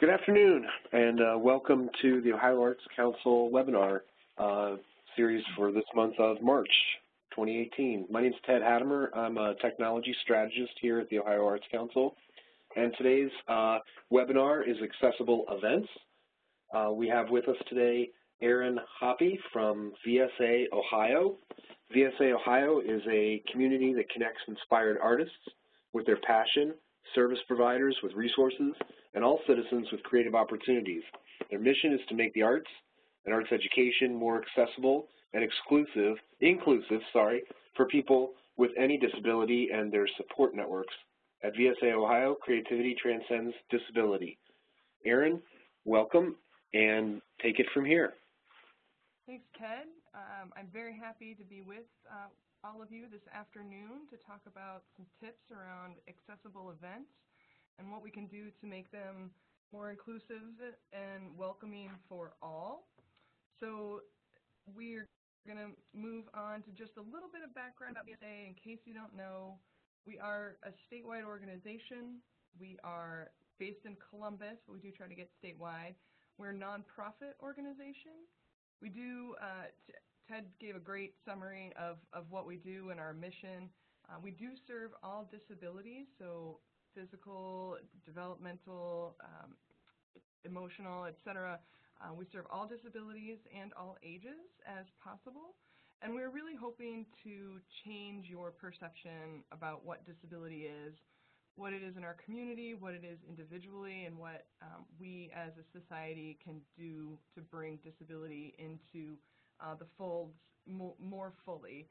Good afternoon, and welcome to the Ohio Arts Council webinar series for this month of March 2018. My name is Ted Hattemer. I'm a technology strategist here at the Ohio Arts Council, and today's webinar is Accessible Events. We have with us today Erin Hoppe from VSA Ohio. VSA Ohio is a community that connects inspired artists with their passion, service providers with resources, and all citizens with creative opportunities. Their mission is to make the arts and arts education more accessible and inclusive for people with any disability and their support networks. At VSA Ohio, creativity transcends disability. Erin, welcome, and take it from here. Thanks, Ted. I'm very happy to be with all of you this afternoon to talk about some tips around accessible events and what we can do to make them more inclusive and welcoming for all. So we're going to move on to just a little bit of background about VSA. In case you don't know, we are a statewide organization. We are based in Columbus, but we do try to get statewide. We're a nonprofit organization. We do, Ted gave a great summary of what we do and our mission. We do serve all disabilities, so physical, developmental, emotional, etc. We serve all disabilities and all ages as possible. And we're really hoping to change your perception about what disability is, what it is in our community, what it is individually, and what we as a society can do to bring disability into the folds more fully.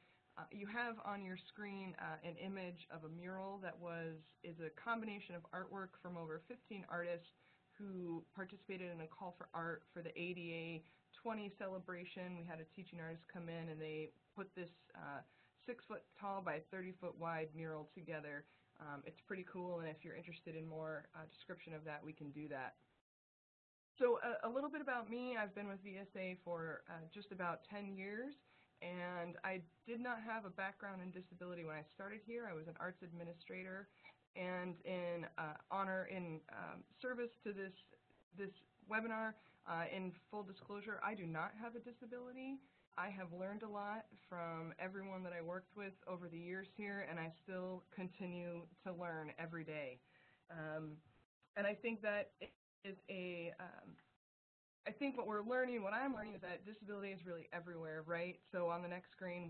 You have on your screen an image of a mural that is a combination of artwork from over 15 artists who participated in a call for art for the ADA 20 celebration. We had a teaching artist come in and they put this 6-foot tall by 30-foot wide mural together. It's pretty cool, and if you're interested in more description of that, we can do that. So a little bit about me. I've been with VSA for just about 10 years, and I did not have a background in disability when I started here. I was an arts administrator, and in service to this webinar, in full disclosure, I do not have a disability. I have learned a lot from everyone that I worked with over the years here, and I still continue to learn every day. And I think that is I think what I'm learning is that disability is really everywhere, right? So on the next screen,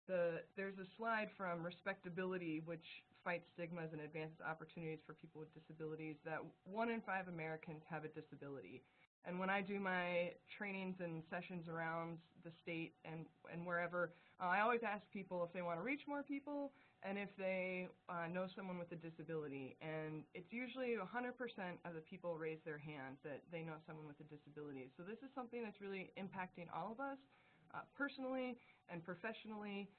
there's a slide from Respectability, which fights stigmas and advances opportunities for people with disabilities, that 1 in 5 Americans have a disability. And when I do my trainings and sessions around the state and wherever, I always ask people if they want to reach more people and if they know someone with a disability. And it's usually 100% of the people raise their hands that they know someone with a disability. So this is something that's really impacting all of us personally and professionally,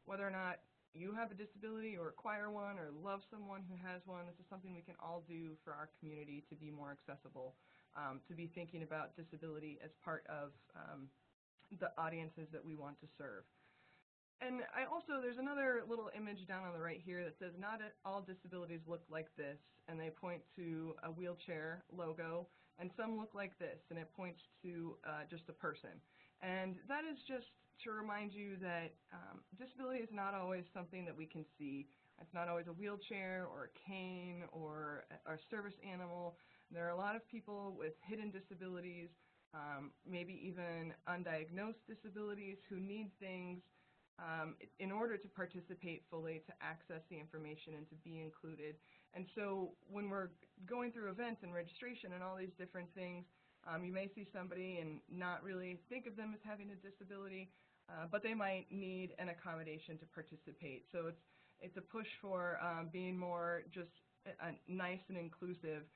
whether or not you have a disability or acquire one or love someone who has one. This is something we can all do for our community to be more accessible. To be thinking about disability as part of the audiences that we want to serve. And there's another little image down on the right here that says not all disabilities look like this, and they point to a wheelchair logo, and some look like this, and it points to just a person. And that is just to remind you that disability is not always something that we can see. It's not always a wheelchair or a cane or a service animal. There are a lot of people with hidden disabilities, maybe even undiagnosed disabilities, who need things in order to participate fully, to access the information and to be included. And so when we're going through events and registration and all these different things, you may see somebody and not really think of them as having a disability, but they might need an accommodation to participate. So it's a push for being more just nice and inclusive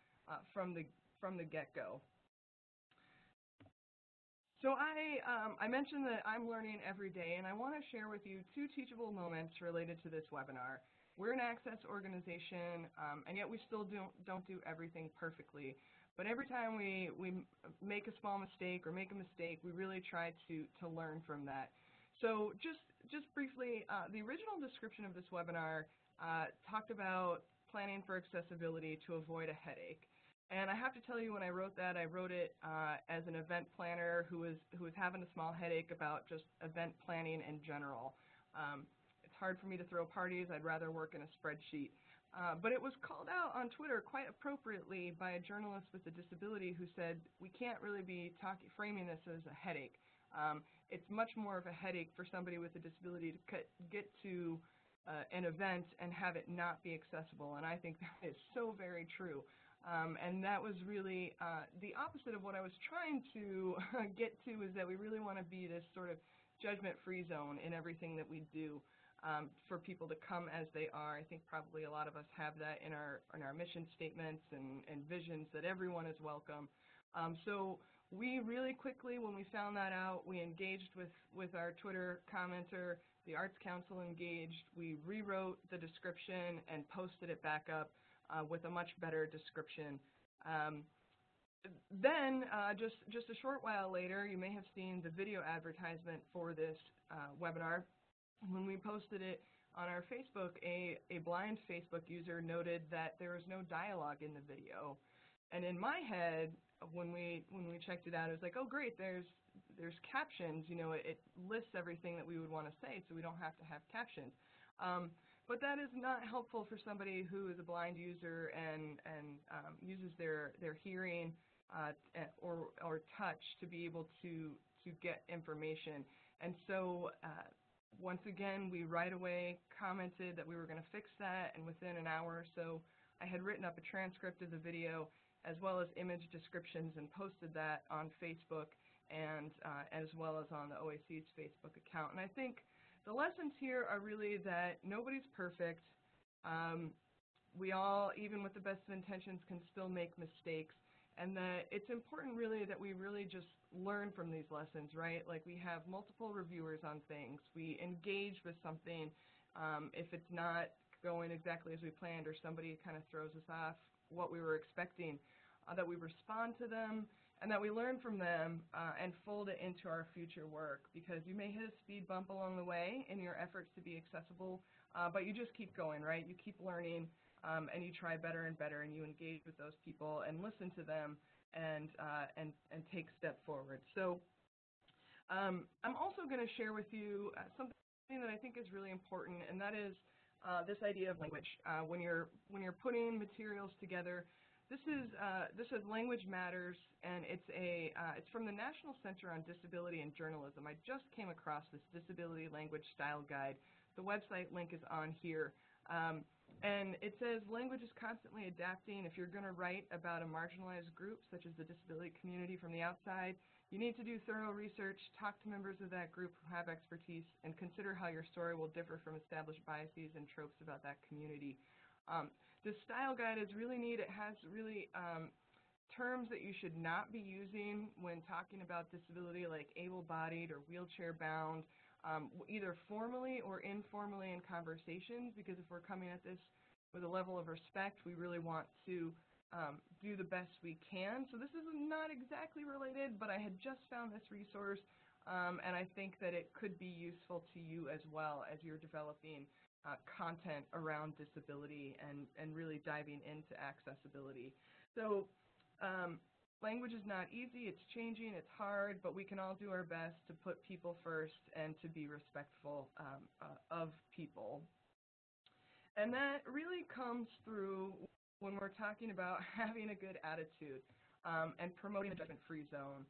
from the get-go. So I mentioned that I'm learning every day, and I want to share with you 2 teachable moments related to this webinar. We're an access organization, and yet we still don't do everything perfectly. But every time we make a small mistake or make a mistake, we really try to learn from that. So just briefly, the original description of this webinar talked about planning for accessibility to avoid a headache. And I have to tell you, when I wrote that, I wrote it as an event planner who was having a small headache about just event planning in general. It's hard for me to throw parties. I'd rather work in a spreadsheet. But it was called out on Twitter quite appropriately by a journalist with a disability who said, we can't really be framing this as a headache. It's much more of a headache for somebody with a disability to get to an event and have it not be accessible. And I think that is so very true. And that was really the opposite of what I was trying to get to, is that we really want to be this sort of judgment-free zone in everything that we do, for people to come as they are. I think probably a lot of us have that in our mission statements and visions, that everyone is welcome. So we really quickly, when we found that out, we engaged with our Twitter commenter. The Arts Council engaged. We rewrote the description and posted it back up with a much better description. Then, just a short while later, you may have seen the video advertisement for this webinar. When we posted it on our Facebook, a blind Facebook user noted that there was no dialogue in the video. And in my head, when we checked it out, it was like, oh great, there's captions. You know, it lists everything that we would want to say, so we don't have to have captions. But that is not helpful for somebody who is a blind user and uses their hearing or touch to be able to get information. And so once again, we right away commented that we were going to fix that, and within an hour or so, I had written up a transcript of the video as well as image descriptions and posted that on Facebook and as well as on the OAC's Facebook account. And I think the lessons here are really that nobody's perfect. We all, even with the best of intentions, can still make mistakes, and that it's important really that we really just learn from these lessons, right? Like, we have multiple reviewers on things. We engage with something if it's not going exactly as we planned, or somebody kind of throws us off what we were expecting, that we respond to them, and that we learn from them and fold it into our future work, because you may hit a speed bump along the way in your efforts to be accessible, but you just keep going, right? You keep learning, and you try better and better, and you engage with those people and listen to them and take a step forward. So I'm also going to share with you something that I think is really important, and that is this idea of language. When you're putting materials together, this is Language Matters, and it's from the National Center on Disability and Journalism. I just came across this Disability Language Style Guide. The website link is on here. And it says language is constantly adapting. If you're going to write about a marginalized group, such as the disability community, from the outside, you need to do thorough research, talk to members of that group who have expertise, and consider how your story will differ from established biases and tropes about that community. This style guide is really neat. It has really terms that you should not be using when talking about disability, like able-bodied or wheelchair-bound, either formally or informally in conversations, because if we're coming at this with a level of respect, we really want to do the best we can. So this is not exactly related, but I had just found this resource, and I think that it could be useful to you as well as you're developing content around disability and really diving into accessibility. So language is not easy, it's changing, it's hard, but we can all do our best to put people first and to be respectful of people. And that really comes through when we're talking about having a good attitude and promoting a judgment-free zone.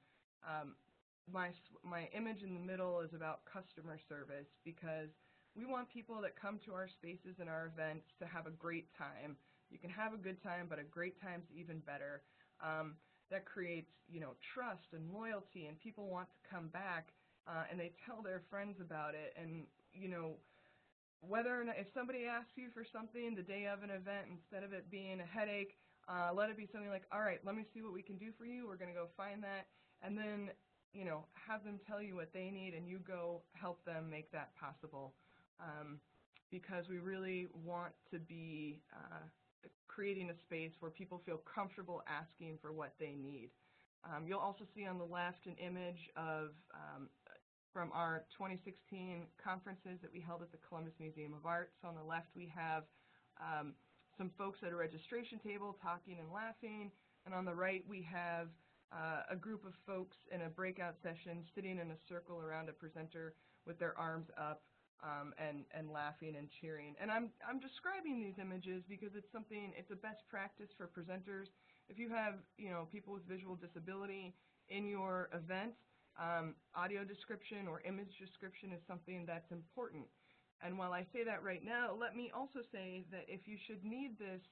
My image in the middle is about customer service, because we want people that come to our spaces and our events to have a great time. You can have a good time, but a great time's even better. That creates, trust and loyalty, and people want to come back, and they tell their friends about it. And, whether or not, if somebody asks you for something the day of an event, instead of it being a headache, let it be something like, all right, let me see what we can do for you. We're going to go find that. And then, have them tell you what they need, and you go help them make that possible. Because we really want to be creating a space where people feel comfortable asking for what they need. You'll also see on the left an image of from our 2016 conferences that we held at the Columbus Museum of Art. So on the left we have some folks at a registration table talking and laughing, and And on the right, we have a group of folks in a breakout session sitting in a circle around a presenter with their arms up and laughing and cheering. And I'm describing these images because it's a best practice for presenters. If you have, people with visual disability in your event, audio description or image description is something that's important. And while I say that right now, let me also say that if you should need this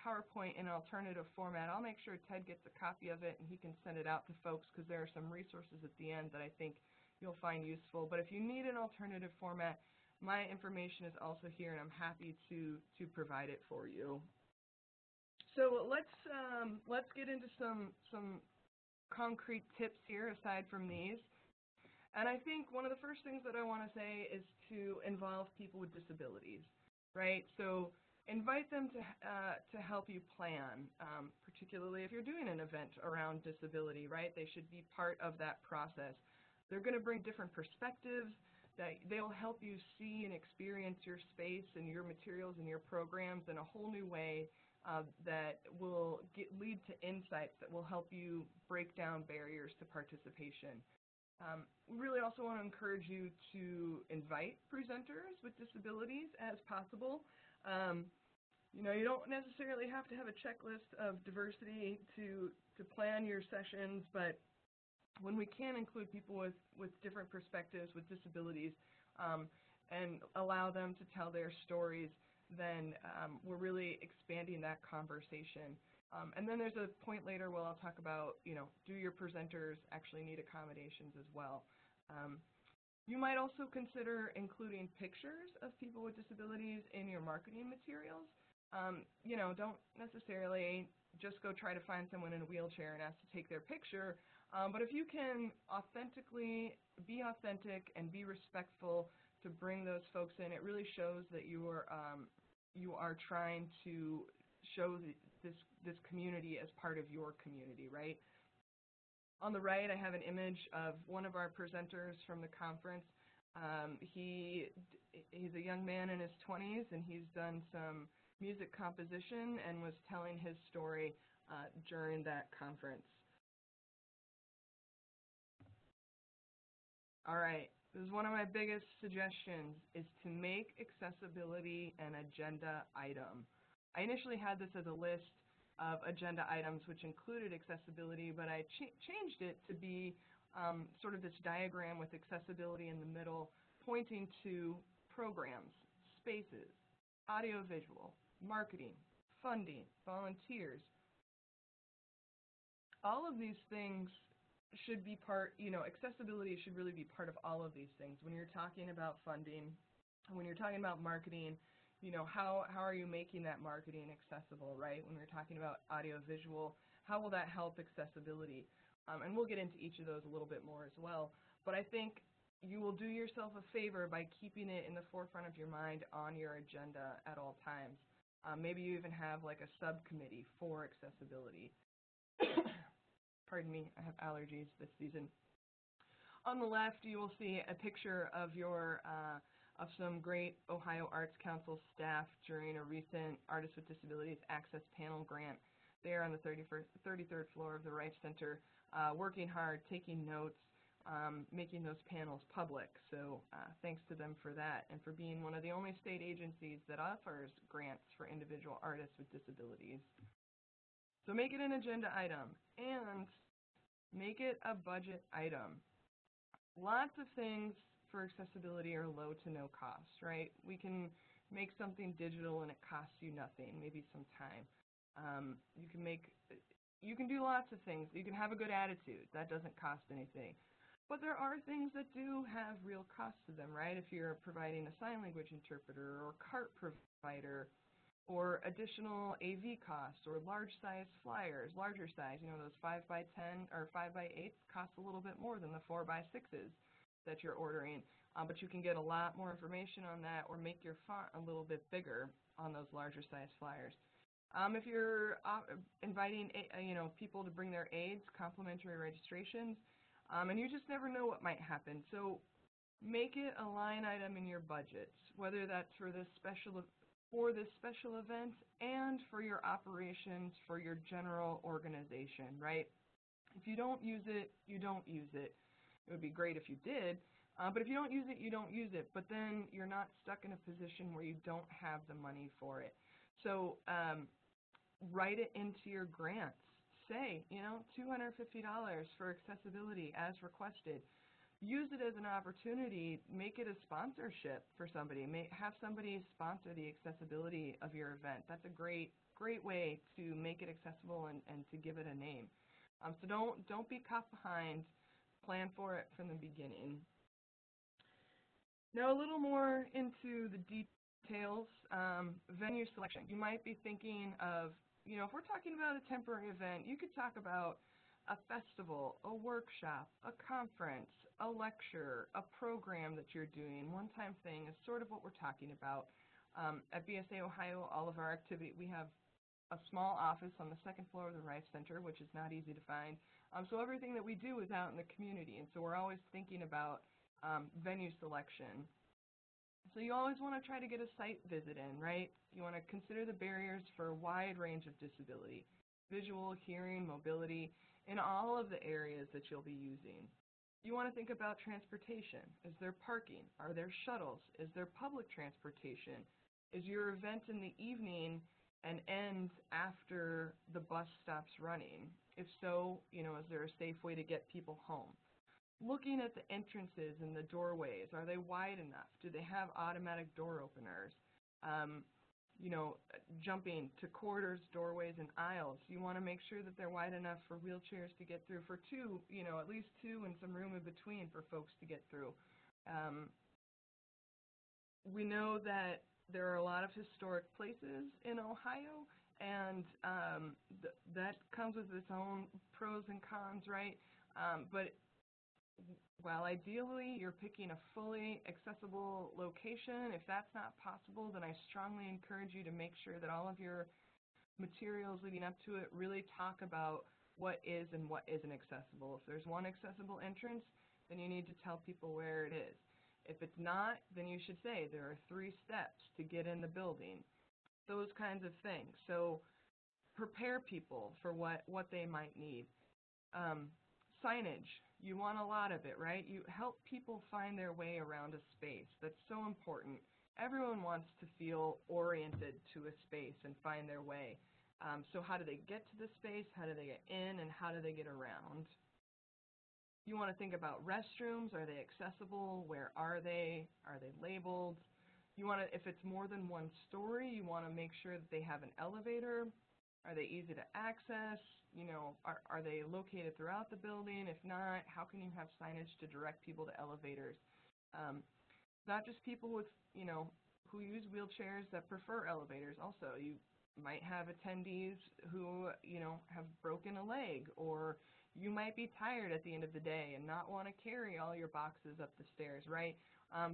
PowerPoint in alternative format, I'll make sure Ted gets a copy of it and he can send it out to folks, because there are some resources at the end that I think you'll find useful. But if you need an alternative format, my information is also here, and I'm happy to provide it for you. So let's get into some concrete tips here aside from these. And I think one of the first things that I want to say is to involve people with disabilities, right? So invite them to help you plan, particularly if you're doing an event around disability, right? They should be part of that process. They're going to bring different perspectives. That they'll help you see and experience your space and your materials and your programs in a whole new way that will lead to insights that will help you break down barriers to participation. We really also want to encourage you to invite presenters with disabilities as possible. You don't necessarily have to have a checklist of diversity to plan your sessions, but when we can include people with different perspectives, with disabilities, and allow them to tell their stories, then we're really expanding that conversation. And then there's a point later where I'll talk about, do your presenters actually need accommodations as well? You might also consider including pictures of people with disabilities in your marketing materials. Don't necessarily just go try to find someone in a wheelchair and ask to take their picture, but if you can authentically be authentic and be respectful to bring those folks in, it really shows that you are trying to show this community as part of your community, right? On the right, I have an image of one of our presenters from the conference. He's a young man in his 20s, and he's done some music composition and was telling his story during that conference. All right, this is one of my biggest suggestions, is to make accessibility an agenda item. I initially had this as a list of agenda items which included accessibility, but I changed it to be sort of this diagram with accessibility in the middle, pointing to programs, spaces, audiovisual, marketing, funding, volunteers. All of these things should be part, accessibility should really be part of all of these things. When you're talking about funding, when you're talking about marketing, how are you making that marketing accessible, right? When we're talking about audiovisual, how will that help accessibility? And we'll get into each of those a little bit more as well. But I think you will do yourself a favor by keeping it in the forefront of your mind on your agenda at all times. Maybe you even have like a subcommittee for accessibility. Pardon me, I have allergies this season. On the left, you will see a picture of of some great Ohio Arts Council staff during a recent Artists with Disabilities Access Panel grant. They are on the 33rd floor of the Reich Center, working hard, taking notes, making those panels public. So thanks to them for that, and for being one of the only state agencies that offers grants for individual artists with disabilities. So make it an agenda item, and make it a budget item. Lots of things for accessibility are low to no cost, right? We can make something digital and it costs you nothing, maybe some time. You can do lots of things. You can have a good attitude. That doesn't cost anything. But there are things that do have real costs to them, right? If you're providing a sign language interpreter or cart provider, or additional AV costs, or large size flyers, larger size, those 5x10 or 5x8s cost a little bit more than the 4x6s that you're ordering, but you can get a lot more information on that, or make your font a little bit bigger on those larger size flyers. If you're inviting people to bring their aides, complimentary registrations, and you just never know what might happen. So make it a line item in your budget, whether that's for this special for this special event and for your operations, for your general organization, right? If you don't use it, you don't use it. It would be great if you did, but if you don't use it, you don't use it. But then you're not stuck in a position where you don't have the money for it. So write it into your grants. Say, $250 for accessibility as requested. Use it as an opportunity. Make it a sponsorship for somebody. Have somebody sponsor the accessibility of your event. That's a great way to make it accessible and to give it a name. So don't be caught behind. Plan for it from the beginning. Now a little more into the details. Venue selection. You might be thinking of, if we're talking about a temporary event, you could talk about a festival, a workshop, a conference, a lecture, a program that you're doing. One-time thing is sort of what we're talking about. At VSA Ohio, all of our activity, we have a small office on the second floor of the Rice Center, which is not easy to find. So everything that we do is out in the community, and so we're always thinking about venue selection. So you always want to try to get a site visit in, right? You want to consider the barriers for a wide range of disability, visual, hearing, mobility, in all of the areas that you'll be using. You want to think about transportation. Is there parking? Are there shuttles? Is there public transportation? Is your event in the evening and ends after the bus stops running? If so, is there a safe way to get people home? Looking at the entrances and the doorways, are they wide enough? Do they have automatic door openers? Jumping to corridors, doorways, and aisles. You want to make sure that they're wide enough for wheelchairs to get through, for two, at least two and some room in between for folks to get through. We know that there are a lot of historic places in Ohio, and that comes with its own pros and cons, right? But while ideally you're picking a fully accessible location, if that's not possible, then I strongly encourage you to make sure that all of your materials leading up to it really talk about what is and what isn't accessible. If there's one accessible entrance, then you need to tell people where it is. If it's not, then you should say there are 3 steps to get in the building. Those kinds of things. So prepare people for what they might need. Signage. You want a lot of it, right? You help people find their way around a space. That's so important. Everyone wants to feel oriented to a space and find their way. So how do they get to the space? How do they get in? And how do they get around? You want to think about restrooms. Are they accessible? Where are they? Are they labeled? You want to, if it's more than one story, you want to make sure that they have an elevator. Are they easy to access? Are they located throughout the building? If not, how can you have signage to direct people to elevators? Not just people with, who use wheelchairs that prefer elevators. Also, you might have attendees who, have broken a leg, or you might be tired at the end of the day and not want to carry all your boxes up the stairs, right?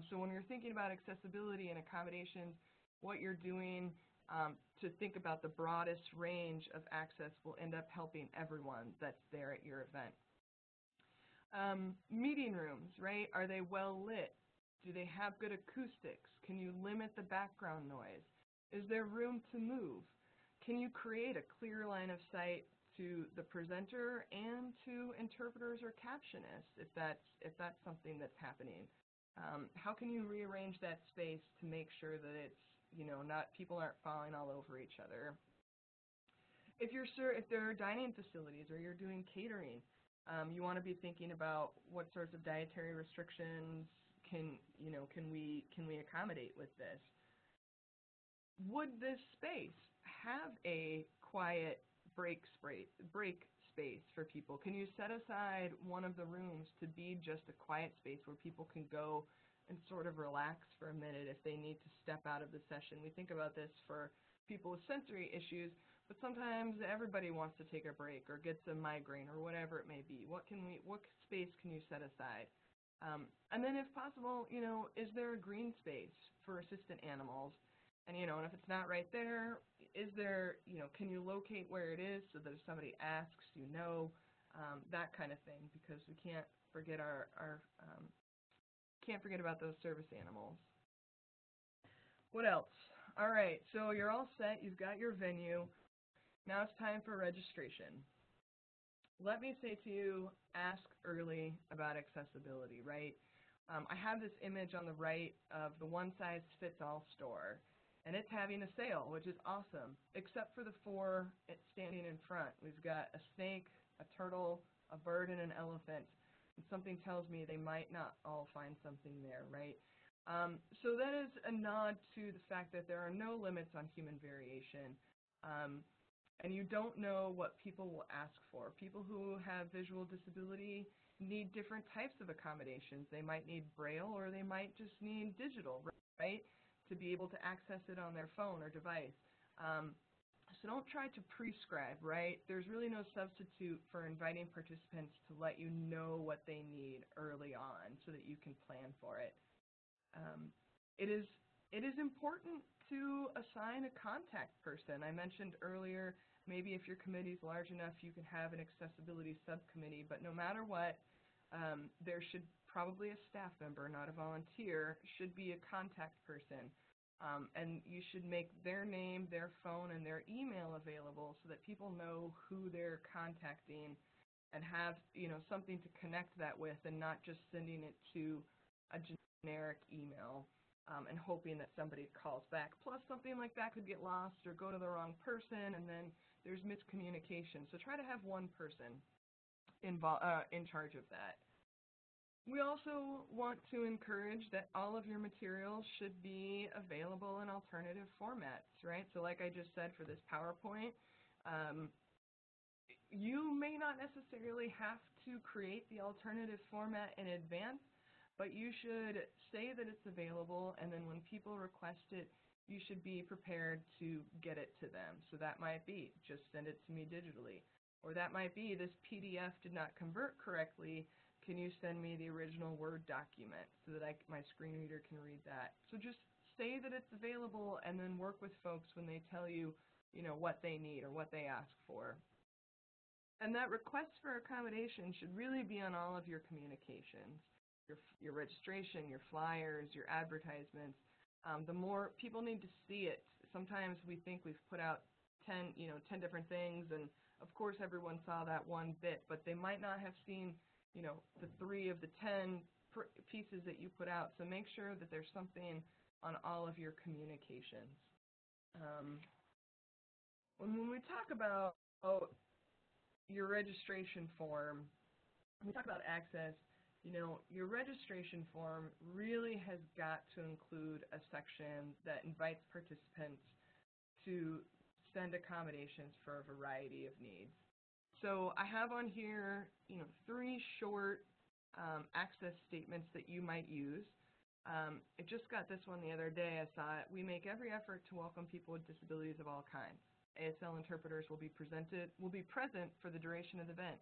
So when you're thinking about accessibility and accommodations, what you're doing to think about the broadest range of access will end up helping everyone that's there at your event. Meeting rooms, right? Are they well lit? Do they have good acoustics? Can you limit the background noise? Is there room to move? Can you create a clear line of sight to the presenter and to interpreters or captionists if that's something that's happening? How can you rearrange that space to make sure that it's, people aren't falling all over each other? If there are dining facilities or you're doing catering, you want to be thinking about what sorts of dietary restrictions can we accommodate with this? Would this space have a quiet break space for people? Can you set aside one of the rooms to be just a quiet space where people can go and sort of relax for a minute if they need to step out of the session? We think about this for people with sensory issues, but sometimes everybody wants to take a break or gets a migraine or whatever it may be. What space can you set aside? And then if possible, is there a green space for assistant animals? And, and if it's not right there, is there, can you locate where it is so that if somebody asks, that kind of thing, because we can't forget can't forget about those service animals. What else? All right, so you're all set. You've got your venue. Now it's time for registration. Let me say to you, ask early about accessibility, right? I have this image on the right of the one-size-fits-all store, and it's having a sale, which is awesome, except for the four standing in front. We've got a snake, a turtle, a bird, and an elephant. And something tells me they might not all find something there, right? So that is a nod to the fact that there are no limits on human variation. And you don't know what people will ask for. People who have visual disability need different types of accommodations. They might need Braille, or they might just need digital, right, to be able to access it on their phone or device. So don't try to prescribe, right? There's really no substitute for inviting participants to let you know what they need early on so that you can plan for it. It is important to assign a contact person. I mentioned earlier, maybe if your committee is large enough, you can have an accessibility subcommittee, but no matter what, there should probably a staff member, not a volunteer, should be a contact person. And you should make their name, their phone, and their email available so that people know who they're contacting and have, something to connect that with, and not just sending it to a generic email and hoping that somebody calls back. Plus, something like that could get lost or go to the wrong person, and then there's miscommunication. So try to have one person in charge of that. We also want to encourage that all of your materials should be available in alternative formats, right? So like I just said for this PowerPoint, you may not necessarily have to create the alternative format in advance, but you should say that it's available, and then when people request it, you should be prepared to get it to them. So that might be, just send it to me digitally. Or that might be, this PDF did not convert correctly, can you send me the original Word document so that my screen reader can read that? So just say that it's available, and then work with folks when they tell you, what they need or what they ask for. And that request for accommodation should really be on all of your communications. Your registration, your flyers, your advertisements. The more people need to see it. Sometimes we think we've put out 10 different things, and of course everyone saw that one bit, but they might not have seen, the 3 of the 10 pieces that you put out. So make sure that there's something on all of your communications. When we talk about your registration form, when we talk about access, your registration form really has got to include a section that invites participants to send accommodations for a variety of needs. So I have on here, 3 short access statements that you might use. I just got this one the other day. I saw it. We make every effort to welcome people with disabilities of all kinds. ASL interpreters will be present for the duration of the event.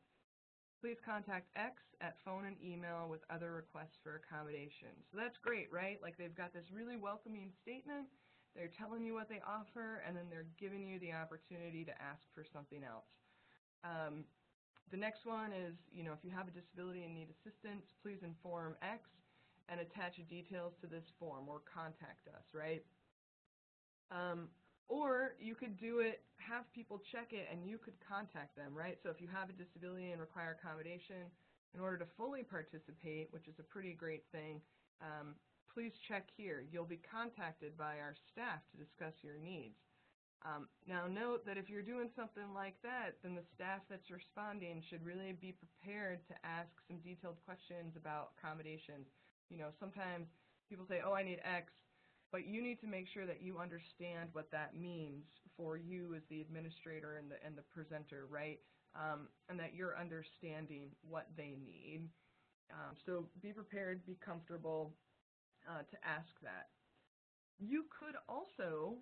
Please contact X at phone and email with other requests for accommodation. So that's great, right? Like, they've got this really welcoming statement, they're telling you what they offer, and then they're giving you the opportunity to ask for something else. The next one is, if you have a disability and need assistance, please inform X and attach details to this form or contact us, right? Or you could do it, have people check it, and you could contact them, right? So if you have a disability and require accommodation, in order to fully participate, which is a pretty great thing, please check here. You'll be contacted by our staff to discuss your needs. Now note that if you're doing something like that, then the staff that's responding should really be prepared to ask some detailed questions about accommodations. Sometimes people say, oh, I need X, but you need to make sure that you understand what that means for you as the administrator and the presenter, right? And that you're understanding what they need. So be prepared, be comfortable to ask that. You could also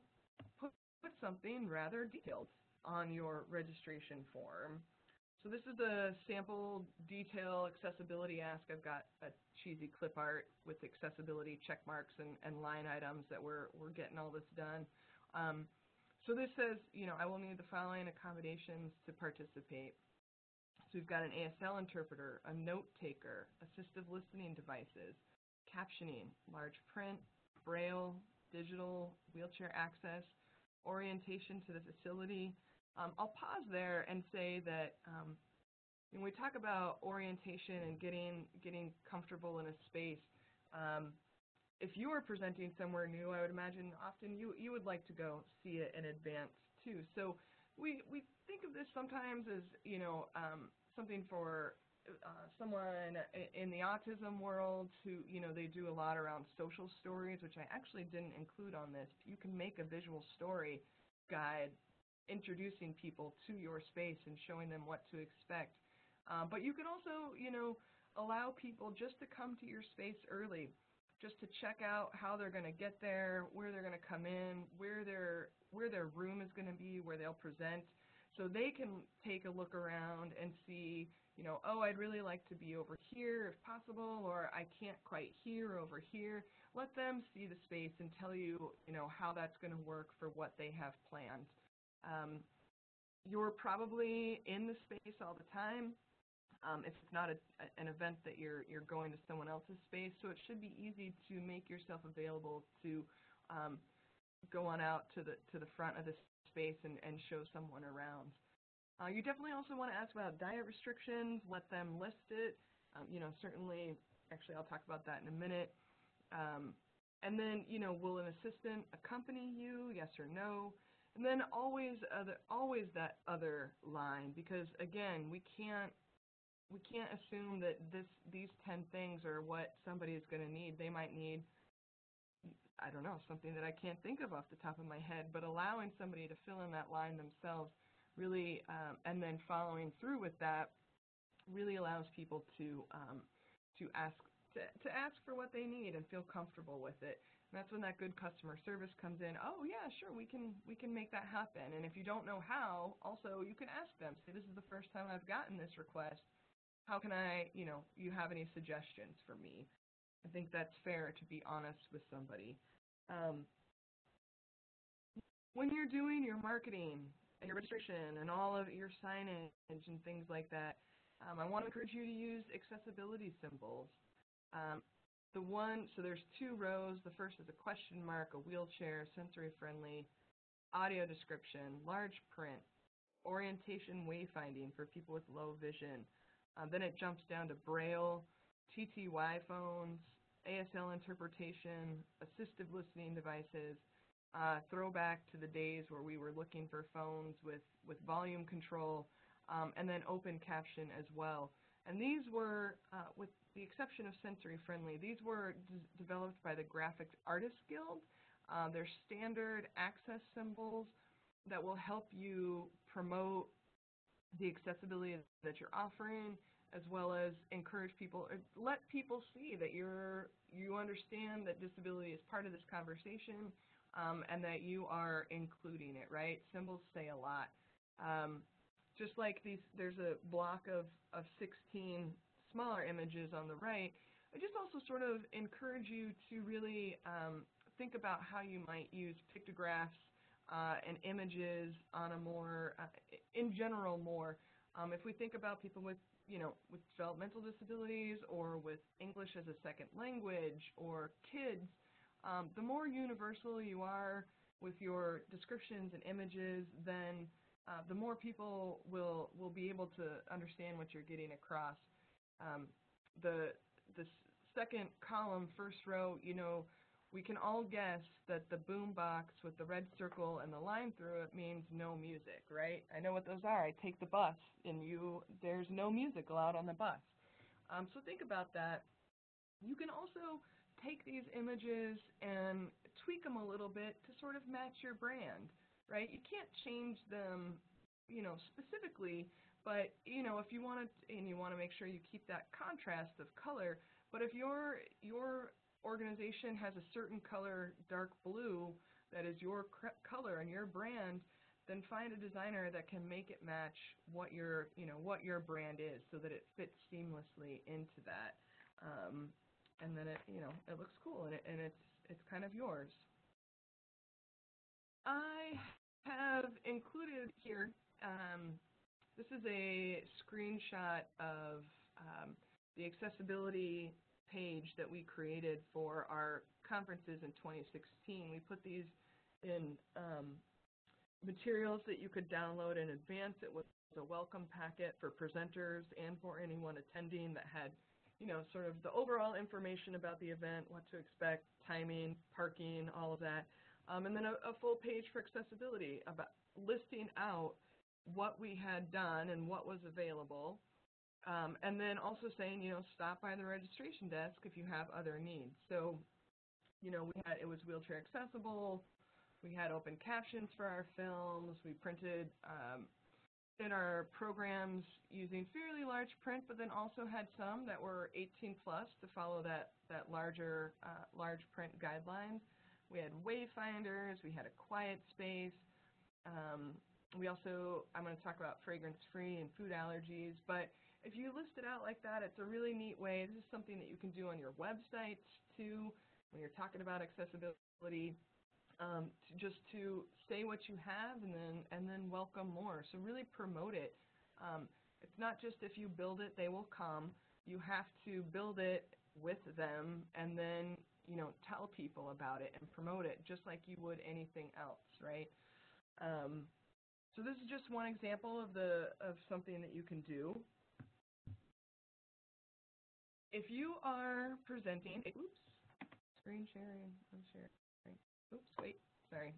put something rather detailed on your registration form. So this is a sample detail accessibility ask. I've got a cheesy clip art with accessibility check marks and line items that we're getting all this done. So this says, I will need the following accommodations to participate. So we've got an ASL interpreter, a note taker, assistive listening devices, captioning, large print, Braille, digital wheelchair access, orientation to the facility. I'll pause there and say that when we talk about orientation and getting comfortable in a space, if you are presenting somewhere new, I would imagine often you would like to go see it in advance too. So we think of this sometimes as, something for someone in the autism world who, they do a lot around social stories, which I actually didn't include on this. You can make a visual story guide introducing people to your space and showing them what to expect. But you can also, allow people just to come to your space early, just to check out how they're going to get there, where they're going to come in, where their room is going to be, where they'll present, so they can take a look around and see, oh, I'd really like to be over here if possible, or I can't quite hear over here. Let them see the space and tell you, how that's going to work for what they have planned. You're probably in the space all the time. If it's not an event that you're going to someone else's space, so it should be easy to make yourself available to go on out to the front of the space and show someone around. You definitely also want to ask about diet restrictions, let them list it. Certainly, actually I'll talk about that in a minute. And then, will an assistant accompany you, yes or no? And then always that other line, because again, we can't assume that these 10 things are what somebody is going to need. They might need, I don't know, something that I can't think of off the top of my head, but allowing somebody to fill in that line themselves really, and then following through with that, really allows people to ask for what they need and feel comfortable with it. And that's when that good customer service comes in. Oh yeah, sure, we can make that happen. And if you don't know how, also you can ask them. Say, this is the first time I've gotten this request. How can I, you have any suggestions for me? I think that's fair to be honest with somebody. When you're doing your marketing and your registration and all of your signage and things like that, I want to encourage you to use accessibility symbols. So there's 2 rows. The first is a question mark, a wheelchair, sensory friendly, audio description, large print, orientation wayfinding for people with low vision. Then it jumps down to Braille, TTY phones, ASL interpretation, assistive listening devices, throwback to the days where we were looking for phones with volume control, and then open caption as well. And these were, with the exception of sensory friendly, these were developed by the Graphic Artists Guild. They're standard access symbols that will help you promote the accessibility that you're offering, as well as encourage people, or let people see that you understand that disability is part of this conversation, and that you are including it, right? Symbols say a lot. Just like there's a block of 16 smaller images on the right, I just also sort of encourage you to really think about how you might use pictographs and images on a more, in general more. If we think about people with developmental disabilities or with English as a second language or kids, the more universal you are with your descriptions and images, then the more people will be able to understand what you're getting across. The second column, first row, we can all guess that the boom box with the red circle and the line through it means no music, right? I know what those are. I take the bus, and there's no music allowed on the bus. So think about that. You can also take these images and tweak them a little bit to sort of match your brand, right? You can't change them, specifically, but, if you want to, and you want to make sure you keep that contrast of color, but if your organization has a certain color, dark blue, that is your color and your brand, then find a designer that can make it match what your brand is, so that it fits seamlessly into that. And then it looks cool, and it's kind of yours. I have included here, this is a screenshot of the accessibility page that we created for our conferences in 2016. We put these in materials that you could download in advance. It was a welcome packet for presenters and for anyone attending that had, you know, sort of the overall information about the event, what to expect, timing, parking, all of that. And then a full page for accessibility, about listing out what we had done and what was available. And then also saying, you know, stop by the registration desk if you have other needs. So, you know, it was wheelchair accessible. We had open captions for our films. We printed in our programs using fairly large print, but then also had some that were 18 plus to follow that larger large print guidelines. We had wayfinders. We had a quiet space. We also, I'm going to talk about fragrance-free and food allergies, but if you list it out like that, it's a really neat way. This is something that you can do on your websites too when you're talking about accessibility, just to say what you have and then welcome more. So really promote it. It's not just if you build it, they will come. You have to build it with them and then, you know, tell people about it and promote it just like you would anything else, right? So this is just one example of something that you can do. If you are presenting, oops, screen sharing, I'm sharing. Oops, wait, sorry,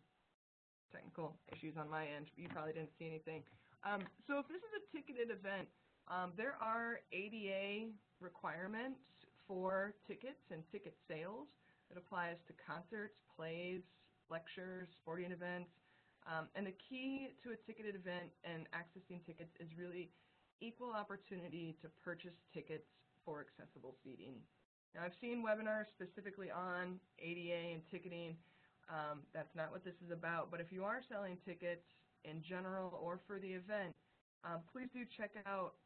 technical issues on my end. You probably didn't see anything. So if this is a ticketed event, there are ADA requirements for tickets and ticket sales. It applies to concerts, plays, lectures, sporting events. And the key to a ticketed event and accessing tickets is really equal opportunity to purchase tickets for accessible seating. Now, I've seen webinars specifically on ADA and ticketing. That's not what this is about, but if you are selling tickets in general or for the event, please do check out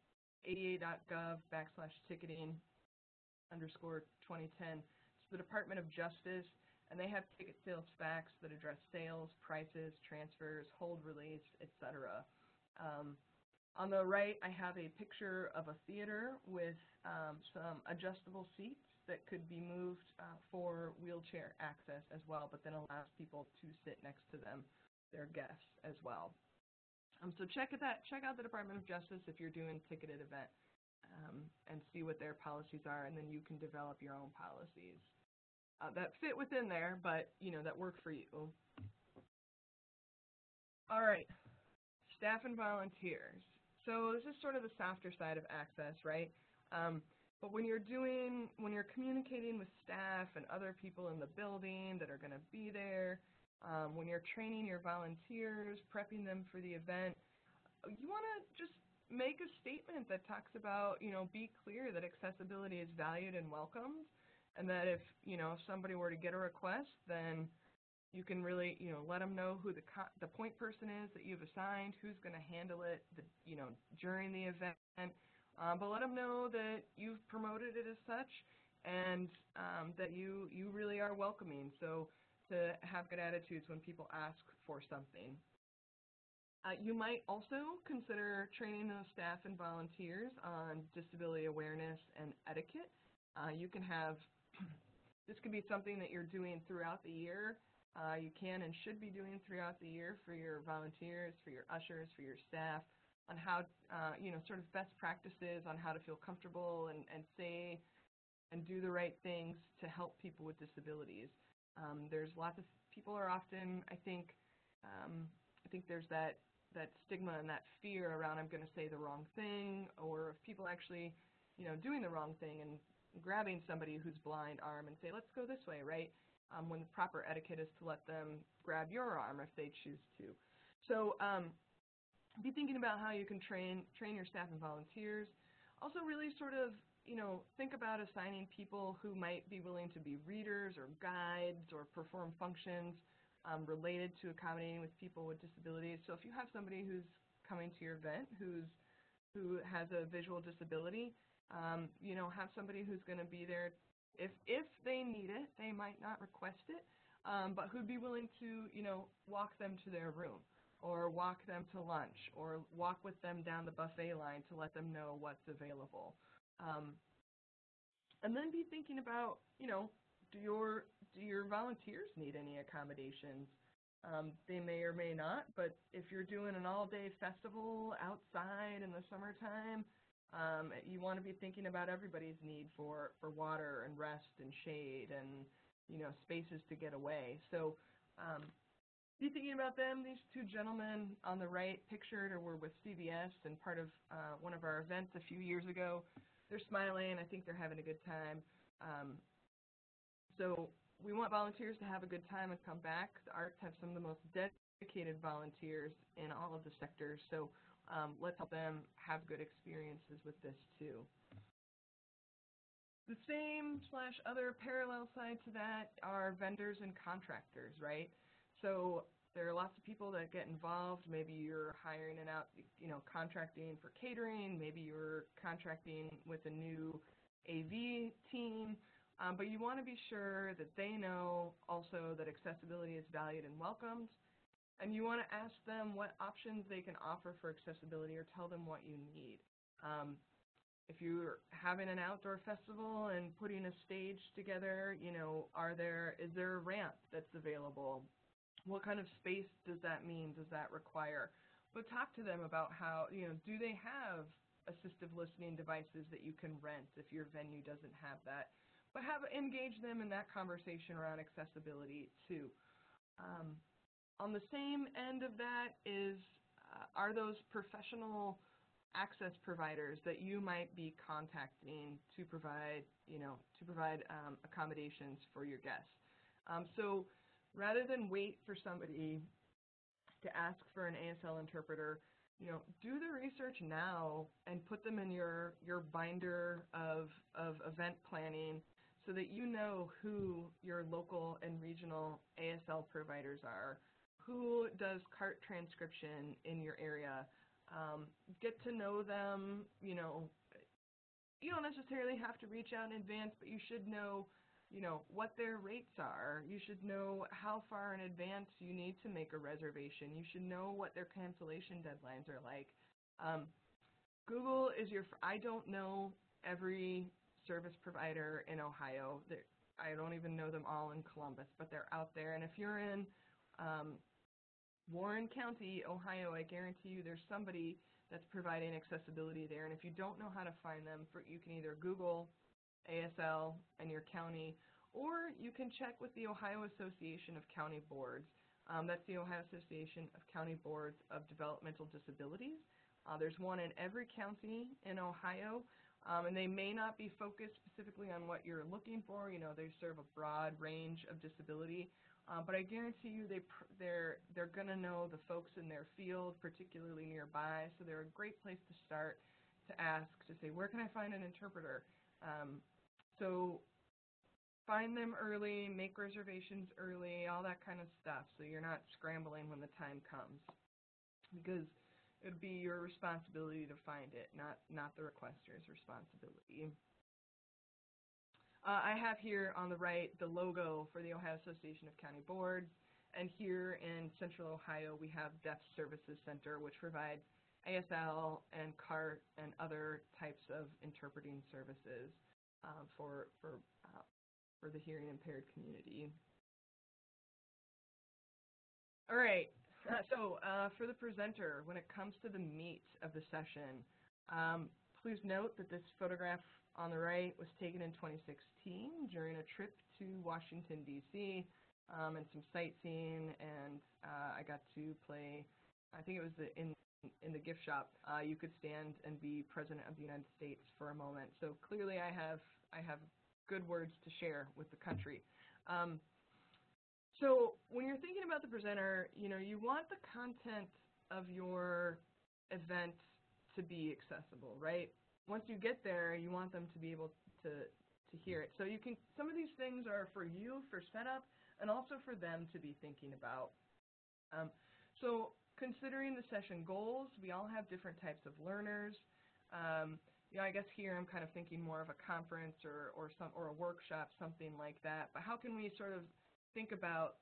ada.gov/ticketing_2010. It's the Department of Justice, and they have ticket sales facts that address sales, prices, transfers, hold release, etc. On the right, I have a picture of a theater with some adjustable seats that could be moved for wheelchair access as well, but then allows people to sit next to them, their guests as well. So check out the Department of Justice if you're doing a ticketed event and see what their policies are, and then you can develop your own policies that fit within there, but you know, that work for you. All right, staff and volunteers. So this is sort of the softer side of access, right? But when you're communicating with staff and other people in the building that are going to be there, when you're training your volunteers, prepping them for the event, you want to just make a statement that talks about, you know, be clear that accessibility is valued and welcomed, and that if, you know, if somebody were to get a request, then you can really, you know, let them know who the point person is that you've assigned, who's going to handle it, you know, during the event. But let them know that you've promoted it as such, and that you really are welcoming. So to have good attitudes when people ask for something. You might also consider training those staff and volunteers on disability awareness and etiquette. You can have, this could be something that you're doing throughout the year. You can and should be doing throughout the year for your volunteers, for your ushers, for your staff, on how, you know, sort of best practices on how to feel comfortable and say and do the right things to help people with disabilities. There's lots of people are often, I think there's that stigma and that fear around, I'm going to say the wrong thing, or if people actually, you know, doing the wrong thing and grabbing somebody who's blind arm and say, let's go this way, right? When the proper etiquette is to let them grab your arm if they choose to. So be thinking about how you can train your staff and volunteers. Also really sort of, you know, think about assigning people who might be willing to be readers or guides or perform functions related to accommodating with people with disabilities. So if you have somebody who's coming to your event who has a visual disability, you know, have somebody who's going to be there if they need it. They might not request it, but who'd be willing to, you know, walk them to their room, or walk them to lunch, or walk with them down the buffet line to let them know what's available. And then be thinking about, do your volunteers need any accommodations? They may or may not, but if you're doing an all-day festival outside in the summertime, you want to be thinking about everybody's need for water and rest and shade and, spaces to get away. So be thinking about them. These two gentlemen on the right pictured were with CVS and part of one of our events a few years ago. They're smiling. I think they're having a good time. So we want volunteers to have a good time and come back. The arts have some of the most dedicated volunteers in all of the sectors, so let's help them have good experiences with this too. The same / other parallel side to that are vendors and contractors, right? So there are lots of people that get involved. Maybe you're hiring and out, contracting for catering. Maybe you're contracting with a new AV team. But you want to be sure that they know also that accessibility is valued and welcomed. And you want to ask them what options they can offer for accessibility or tell them what you need. If you're having an outdoor festival and putting a stage together, is there a ramp that's available? What kind of space does that mean? Does that require? But talk to them about how, do they have assistive listening devices that you can rent if your venue doesn't have that? But engage them in that conversation around accessibility too. On the same end of that are those professional access providers that you might be contacting to provide, accommodations for your guests. So rather than wait for somebody to ask for an ASL interpreter, do the research now and put them in your binder of event planning so that you know who your local and regional ASL providers are, who does CART transcription in your area. Get to know them, you don't necessarily have to reach out in advance, but you should know, what their rates are. You should know how far in advance you need to make a reservation. You should know what their cancellation deadlines are like. Google is I don't know every service provider in Ohio. I don't even know them all in Columbus, but they're out there. And if you're in Warren County, Ohio, I guarantee you there's somebody that's providing accessibility there. And if you don't know how to find them, you can either Google ASL and your county, or you can check with the Ohio Association of County Boards. That's the Ohio Association of County Boards of Developmental Disabilities. There's one in every county in Ohio, and they may not be focused specifically on what you're looking for. They serve a broad range of disability, but I guarantee you they're going to know the folks in their field, particularly nearby, so they're a great place to start to ask, to say, where can I find an interpreter? So find them early, make reservations early, all that kind of stuff, so you're not scrambling when the time comes, because it would be your responsibility to find it, not the requester's responsibility. I have here on the right the logo for the Ohio Association of County Boards, and here in Central Ohio we have Deaf Services Center, which provides ASL and CART and other types of interpreting services for the hearing impaired community. All right. So for the presenter, when it comes to the meat of the session, please note that this photograph on the right was taken in 2016 during a trip to Washington, D.C., and some sightseeing, and I got to play, I think it was in the gift shop. You could stand and be President of the United States for a moment. So clearly I have good words to share with the country. So when you're thinking about the presenter, you want the content of your event to be accessible, right? Once you get there, you want them to be able to hear it. So some of these things are for you, for setup, and also for them to be thinking about. So considering the session goals, we all have different types of learners. I guess here I'm kind of thinking more of a conference or a workshop, something like that. But how can we sort of think about,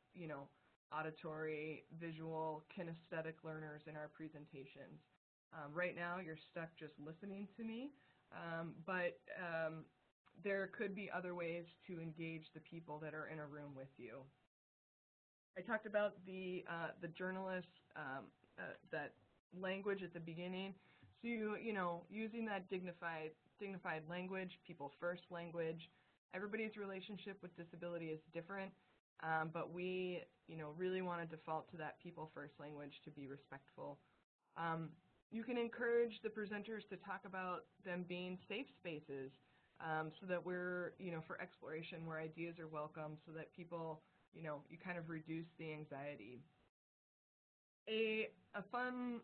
auditory, visual, kinesthetic learners in our presentations? Right now, you're stuck just listening to me, but there could be other ways to engage the people that are in a room with you. I talked about the journalist, that language at the beginning. So using that dignified language, people first language. Everybody's relationship with disability is different, but we really want to default to that people first language to be respectful. You can encourage the presenters to talk about them being safe spaces, so that we're for exploration, where ideas are welcome, so that people you kind of reduce the anxiety. A fun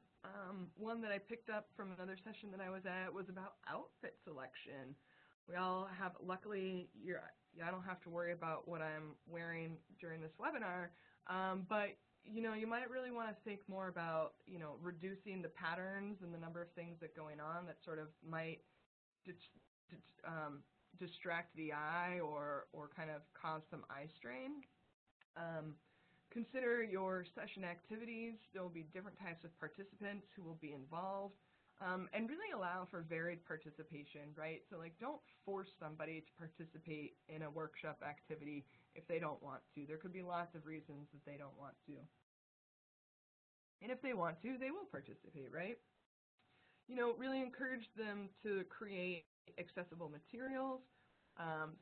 one that I picked up from another session that I was at was about outfit selection. We all have, luckily, I don't have to worry about what I'm wearing during this webinar, but you might really want to think more about reducing the patterns and the number of things that going on that sort of might distract the eye or kind of cause some eye strain. Consider your session activities. There will be different types of participants who will be involved, and really allow for varied participation, right? So don't force somebody to participate in a workshop activity if they don't want to. There could be lots of reasons that they don't want to. And if they want to, they will participate, right? Really encourage them to create accessible materials,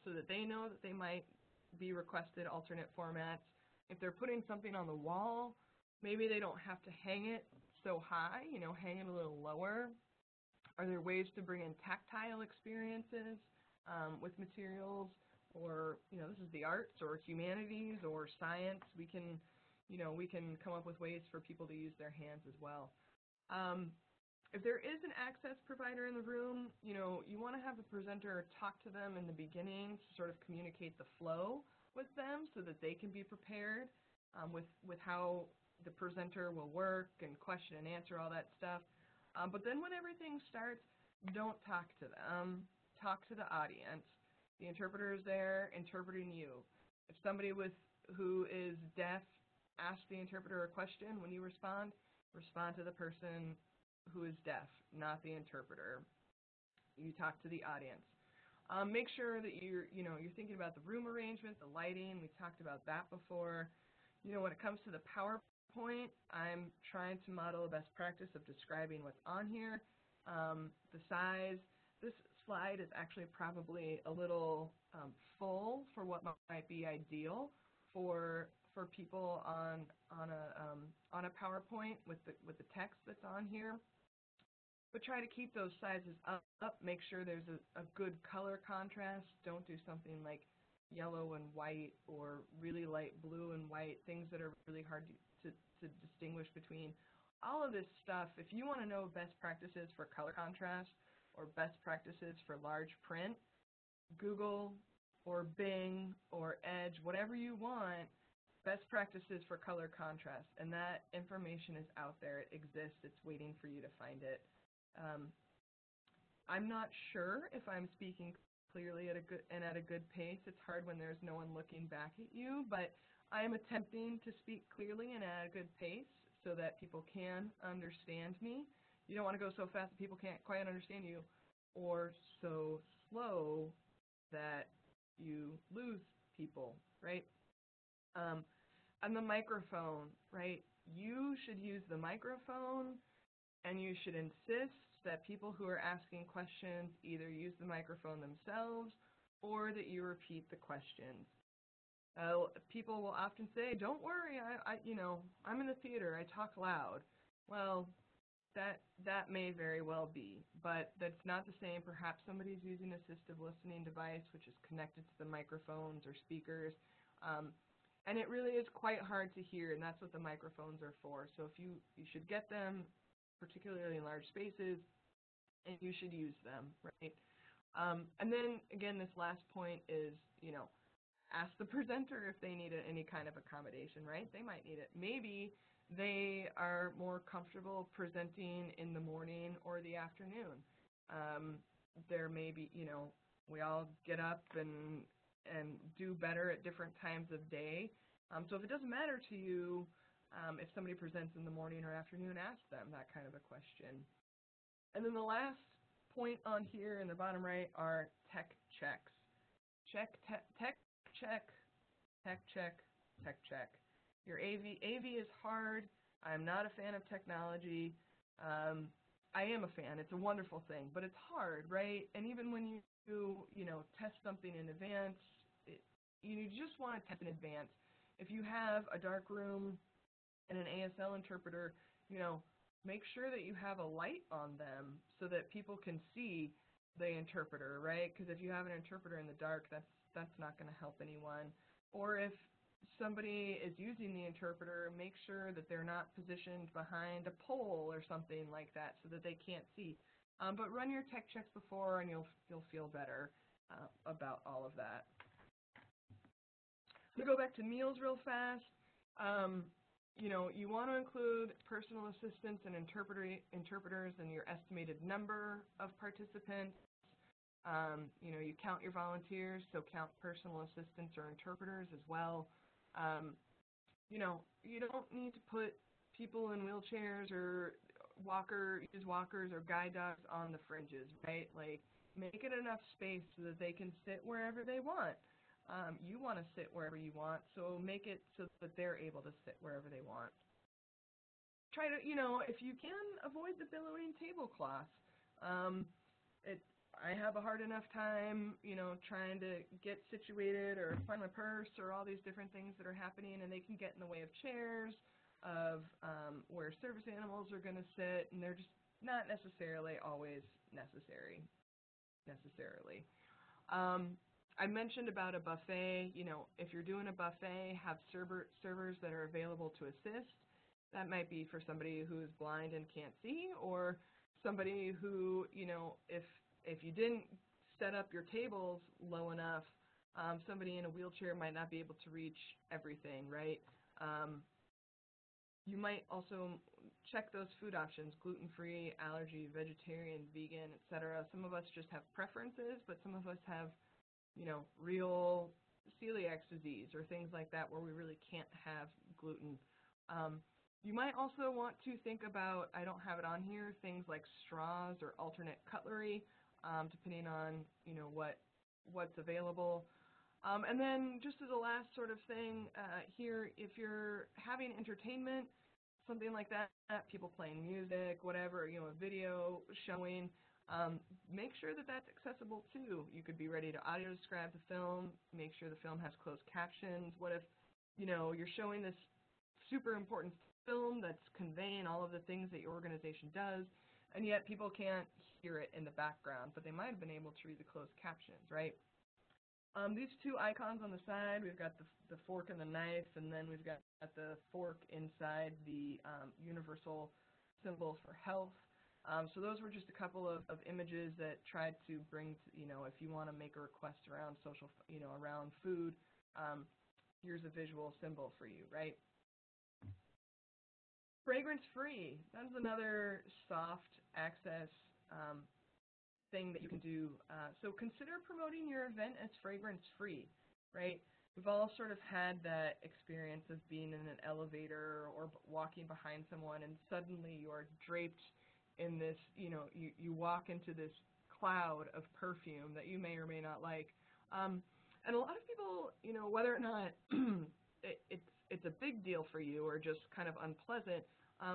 so that they know that they might be requested alternate formats. If they're putting something on the wall, maybe they don't have to hang it so high, hang it a little lower. Are there ways to bring in tactile experiences with materials, or, this is the arts or humanities or science? We can come up with ways for people to use their hands as well. If there is an access provider in the room, you want to have the presenter talk to them in the beginning to sort of communicate the flow with them so that they can be prepared with how the presenter will work and question and answer, all that stuff. But then when everything starts, don't talk to them. Talk to the audience. The interpreter is there interpreting you. If somebody who is deaf asks the interpreter a question, when you respond to the person who is deaf, not the interpreter. You talk to the audience. Make sure that you're thinking about the room arrangement, the lighting. We talked about that before. When it comes to the PowerPoint, I'm trying to model a best practice of describing what's on here. The size. This slide is actually probably a little full for what might be ideal for people on a PowerPoint with the text that's on here. But try to keep those sizes up. Make sure there's a good color contrast. Don't do something like yellow and white or really light blue and white, things that are really hard to distinguish between. All of this stuff, if you want to know best practices for color contrast or best practices for large print, Google or Bing or Edge, whatever you want, best practices for color contrast. And that information is out there. It exists. It's waiting for you to find it. I'm not sure if I'm speaking clearly at a good pace. It's hard when there's no one looking back at you, but I am attempting to speak clearly and at a good pace so that people can understand me. You don't want to go so fast that people can't quite understand you, or so slow that you lose people, right? And the microphone, right? You should use the microphone, and you should insist that people who are asking questions either use the microphone themselves or that you repeat the questions. People will often say, "Don't worry, I'm in the theater, I talk loud." Well, that may very well be, but that's not the same. Perhaps somebody's using an assistive listening device which is connected to the microphones or speakers, and it really is quite hard to hear, and that's what the microphones are for. So if you should get them, particularly in large spaces, and you should use them, right? And then, again, this last point is, ask the presenter if they need any kind of accommodation, right? They might need it. Maybe they are more comfortable presenting in the morning or the afternoon. There may be, we all get up and do better at different times of day. So if it doesn't matter to you, if somebody presents in the morning or afternoon, ask them that kind of a question. And then the last point on here in the bottom right are tech checks. Check, tech check, tech check, tech check. Your AV is hard. I'm not a fan of technology. I am a fan. It's a wonderful thing, but it's hard, right? And even when you know, test something in advance, you just want to test in advance. If you have a dark room and an ASL interpreter, you know, make sure that you have a light on them so that people can see the interpreter, right? Because if you have an interpreter in the dark, that's not going to help anyone. Or if somebody is using the interpreter, make sure that they're not positioned behind a pole or something like that so that they can't see. But run your tech checks before, and you'll feel better about all of that. To go back to meals real fast, you know, you want to include personal assistants and interpreters in your estimated number of participants. You know, you count your volunteers, so count personal assistants or interpreters as well. You know, you don't need to put people in wheelchairs or use walkers or guide dogs on the fringes, right? Like, make it enough space so that they can sit wherever they want. You want to sit wherever you want, so make it so that they're able to sit wherever they want. Try to, you know, if you can, avoid the billowing tablecloth. I have a hard enough time, you know, trying to get situated or find my purse or all these different things that are happening, and they can get in the way of chairs, of where service animals are going to sit, and they're just not necessarily always necessarily. I mentioned about a buffet. You know, if you're doing a buffet, have servers that are available to assist. That might be for somebody who's blind and can't see, or somebody who, you know, if you didn't set up your tables low enough, somebody in a wheelchair might not be able to reach everything, right? You might also check those food options: gluten-free, allergy, vegetarian, vegan, etc. Some of us just have preferences, but some of us have, you know, real celiac disease or things like that where we really can't have gluten. You might also want to think about, I don't have it on here, things like straws or alternate cutlery, depending on, you know, what's available. And then just as a last sort of thing here, if you're having entertainment, something like that, people playing music, whatever, you know, a video showing, make sure that that's accessible too. You could be ready to audio describe the film, make sure the film has closed captions. What if, you know, you're showing this super important film that's conveying all of the things that your organization does, and yet people can't hear it in the background, but they might have been able to read the closed captions, right? These two icons on the side, we've got the fork and the knife, and then we've got the fork inside the universal symbol for health. So those were just a couple of images that tried to bring, you know, if you want to make a request around social, you know, around food, here's a visual symbol for you, right? Fragrance-free, that's another soft access thing that you can do. So consider promoting your event as fragrance-free, right? We've all sort of had that experience of being in an elevator or walking behind someone, and suddenly you're draped in this, you know, you walk into this cloud of perfume that you may or may not like. And a lot of people, you know, whether or not it's a big deal for you or just kind of unpleasant,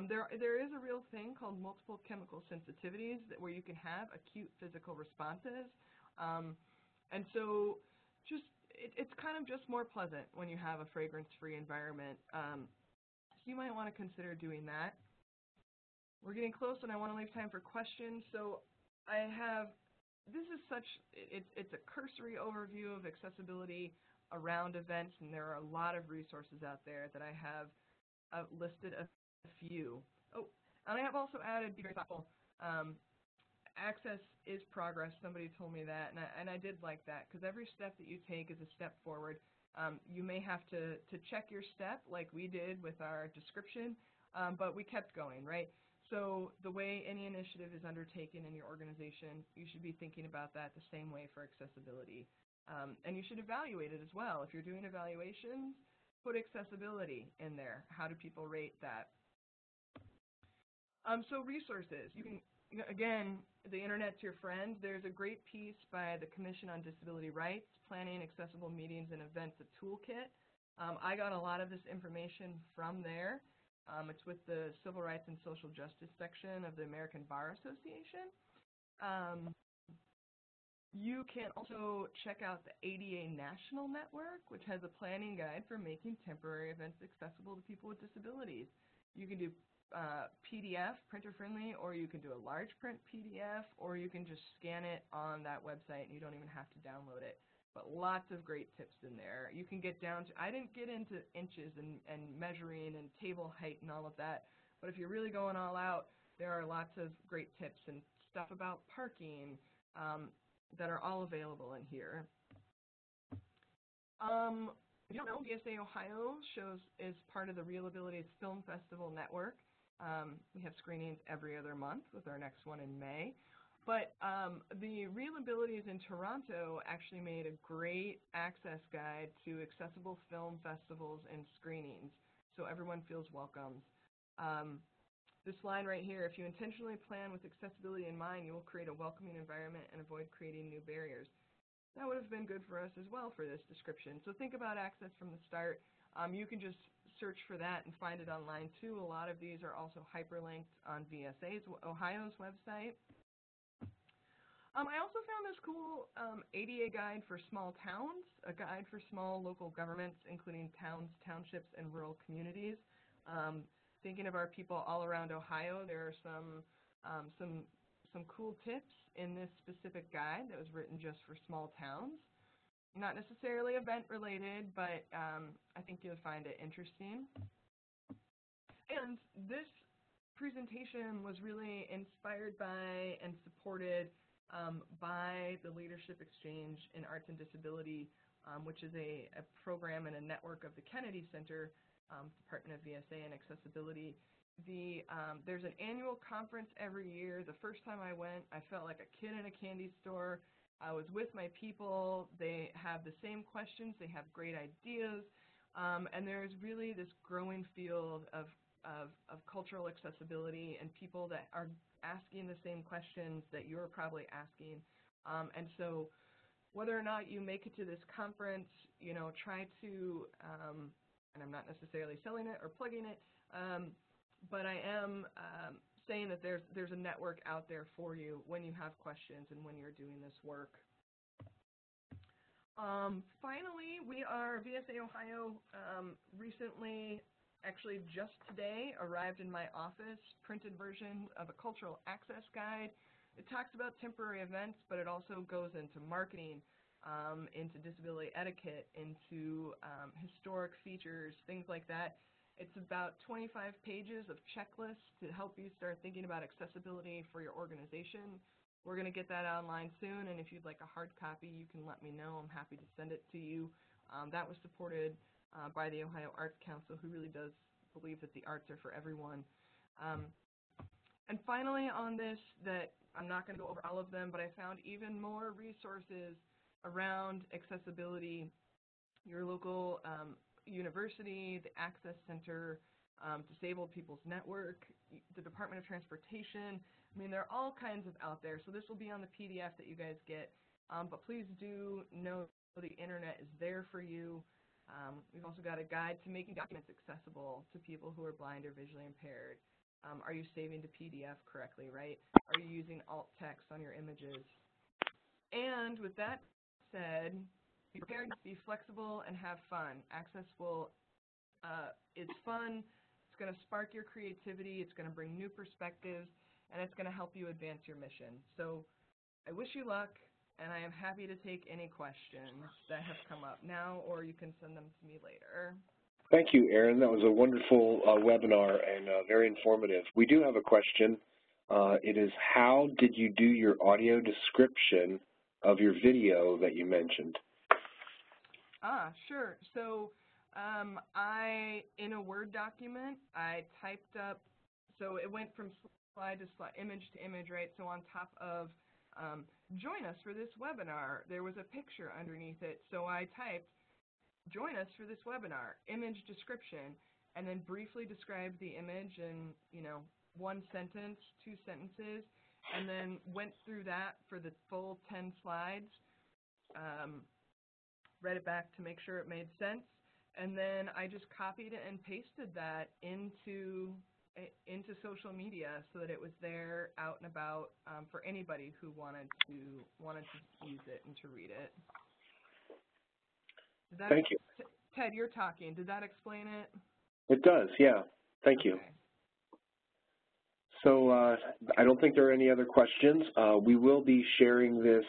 there is a real thing called multiple chemical sensitivities where you can have acute physical responses. And so just it's kind of just more pleasant when you have a fragrance-free environment. So you might want to consider doing that. We're getting close, and I want to leave time for questions. So I have, this is such, it's a cursory overview of accessibility around events, and there are a lot of resources out there that I have listed a few. Oh, and I have also added, be very thoughtful, access is progress. Somebody told me that, and I did like that, because every step that you take is a step forward. You may have to check your step like we did with our description, but we kept going, right? So the way any initiative is undertaken in your organization, you should be thinking about that the same way for accessibility. And you should evaluate it as well. If you're doing evaluations, put accessibility in there. How do people rate that? So resources. You can again, the internet's your friend. There's a great piece by the Commission on Disability Rights, Planning Accessible Meetings and Events, a Toolkit. I got a lot of this information from there. It's with the Civil Rights and Social Justice section of the American Bar Association. You can also check out the ADA National Network, which has a planning guide for making temporary events accessible to people with disabilities. You can do PDF, printer-friendly, or you can do a large print PDF, or you can just scan it on that website and you don't even have to download it. But lots of great tips in there. You can get down to, I didn't get into inches and measuring and table height and all of that, but if you're really going all out, there are lots of great tips and stuff about parking that are all available in here. If you don't know, VSA Ohio is part of the Real Abilities Film Festival Network. We have screenings every other month with our next one in May. But the Real Abilities in Toronto actually made a great access guide to accessible film festivals and screenings, so everyone feels welcomed. This line right here, if you intentionally plan with accessibility in mind, you will create a welcoming environment and avoid creating new barriers. That would have been good for us as well for this description. So think about access from the start. You can just search for that and find it online too. A lot of these are also hyperlinked on VSA Ohio's website. I also found this cool ADA guide for small towns, a guide for small local governments, including towns, townships, and rural communities. Thinking of our people all around Ohio, there are some cool tips in this specific guide that was written just for small towns. Not necessarily event related, but I think you'll find it interesting. And this presentation was really inspired by and supported by the Leadership Exchange in Arts and Disability, which is a program and a network of the Kennedy Center, Department of VSA and Accessibility. There's an annual conference every year. The first time I went, I felt like a kid in a candy store. I was with my people. They have the same questions. They have great ideas. And there's really this growing field of cultural accessibility and people that are asking the same questions that you're probably asking. And so whether or not you make it to this conference, you know, try to, and I'm not necessarily selling it or plugging it, but I am saying that there's a network out there for you when you have questions and when you're doing this work. Finally, VSA Ohio recently, actually just today, arrived in my office, printed version of a cultural access guide. It talks about temporary events, but it also goes into marketing, into disability etiquette, into historic features, things like that. It's about 25 pages of checklists to help you start thinking about accessibility for your organization. We're going to get that online soon, and if you'd like a hard copy, you can let me know. I'm happy to send it to you. That was supported by the Ohio Arts Council, who really does believe that the arts are for everyone. And finally on this, that I'm not going to go over all of them, but I found even more resources around accessibility. Your local university, the Access Center, Disabled People's Network, the Department of Transportation. I mean, there are all kinds of out there. So this will be on the PDF that you guys get. But please do know the internet is there for you. We've also got a guide to making documents accessible to people who are blind or visually impaired. Are you saving to PDF correctly, right? Are you using alt text on your images? And with that said, be prepared, be flexible, and have fun. Access is fun. It's going to spark your creativity. It's going to bring new perspectives, and it's going to help you advance your mission. So I wish you luck, and I am happy to take any questions that have come up now, or you can send them to me later. Thank you, Erin. That was a wonderful webinar and very informative. We do have a question. It is, how did you do your audio description of your video that you mentioned? Sure. So in a Word document, I typed up, so it went from slide to slide, image to image, right? So on top of join us for this webinar, there was a picture underneath it. So I typed, join us for this webinar, image description, and then briefly described the image in, you know, 1 sentence, 2 sentences. and then went through that for the full 10 slides, read it back to make sure it made sense, and then I just copied and pasted that into social media so that it was there out and about for anybody who wanted to use it and to read it. Thank you. Ted, you're talking. Did that explain it? It does, yeah. Thank you. Okay. So I don't think there are any other questions. We will be sharing this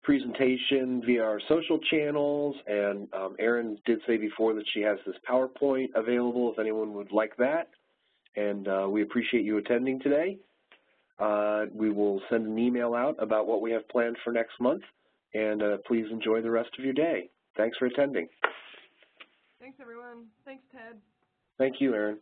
presentation via our social channels, and Erin did say before that she has this PowerPoint available if anyone would like that, and we appreciate you attending today. We will send an email out about what we have planned for next month, and please enjoy the rest of your day. Thanks for attending. Thanks, everyone. Thanks, Ted. Thank you, Erin.